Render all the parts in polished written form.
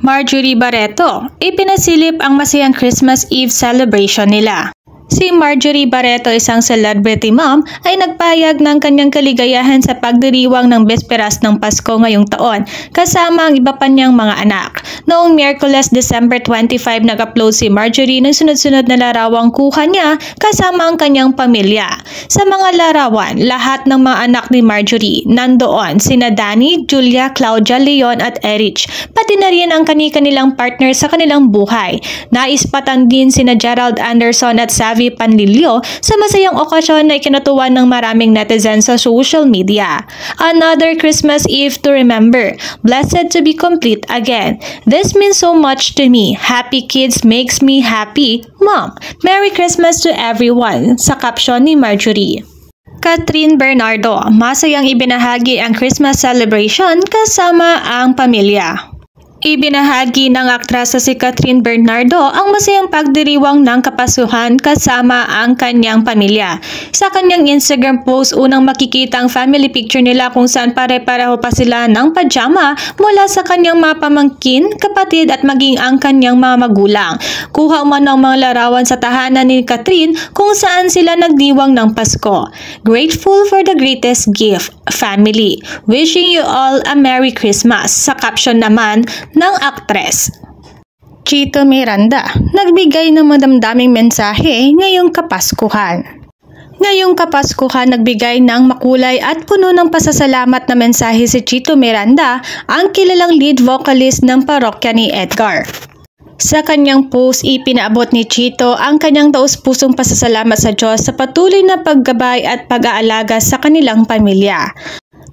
Marjorie Barreto, ipinasilip ang masayang Christmas Eve celebration nila. Si Marjorie Barreto, isang celebrity mom, ay nagpahayag ng kanyang kaligayahan sa pagdiriwang ng besperas ng Pasko ngayong taon, kasama ang iba pa niyang mga anak. Noong Miyerkules, December 25, nag-upload si Marjorie ng sunod-sunod na larawang kuha niya kasama ang kanyang pamilya. Sa mga larawan, lahat ng mga anak ni Marjorie nandoon, sina Danny, Julia, Claudia, Leon at Erich, pati na rin ang kani-kanilang partner sa kanilang buhay. Naispatan din sina Gerald Anderson at Savvy Panlilio sa masayang okasyon na ikinatuwa ng maraming netizens sa social media. Another Christmas Eve to remember. Blessed to be complete again. This means so much to me. Happy kids makes me happy. Mom, Merry Christmas to everyone. Sa caption ni Marjorie. Catherine Bernardo, masayang ibinahagi ang Christmas celebration kasama ang pamilya. Ibinahagi ng aktres na si Catherine Bernardo ang masayang pagdiriwang ng Kapaskuhan kasama ang kanyang pamilya. Sa kanyang Instagram post, unang makikita ang family picture nila kung saan pare-pareho pa sila ng pajama mula sa kanyang mga pamangkin, kapatid at maging ang kanyang mga magulang. Kuha man ng mga larawan sa tahanan ni Catherine kung saan sila nagdiwang ng Pasko. Grateful for the greatest gift, family. Wishing you all a Merry Christmas. Sa caption naman ng aktres. Chito Miranda, nagbigay ng madamdaming mensahe ngayong Kapaskuhan. Ngayong Kapaskuhan, nagbigay ng makulay at puno ng pasasalamat na mensahe si Chito Miranda, ang kilalang lead vocalist ng parokya ni Edgar. Sa kanyang post, ipinaabot ni Chito ang kanyang taus-pusong pasasalamat sa Diyos sa patuloy na paggabay at pag-aalaga sa kanilang pamilya.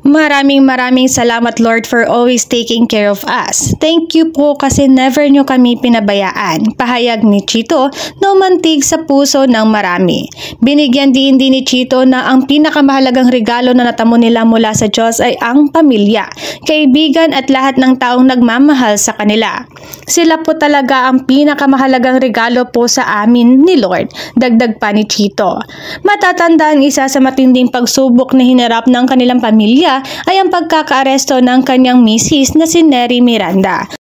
Maraming salamat Lord for always taking care of us. Thank you po kasi never nyo kami pinabayaan. Pahayag ni Chito na umantig sa puso ng marami. Binigyan din ni Chito na ang pinakamahalagang regalo na natamo nila mula sa Diyos ay ang pamilya, kaibigan at lahat ng taong nagmamahal sa kanila. Sila po talaga ang pinakamahalagang regalo po sa amin ni Lord, dagdag pa ni Chito. Matatandaan, isa sa matinding pagsubok na hinarap ng kanilang pamilya ay ang pagkakaaresto ng kanyang misis na si Neri Miranda.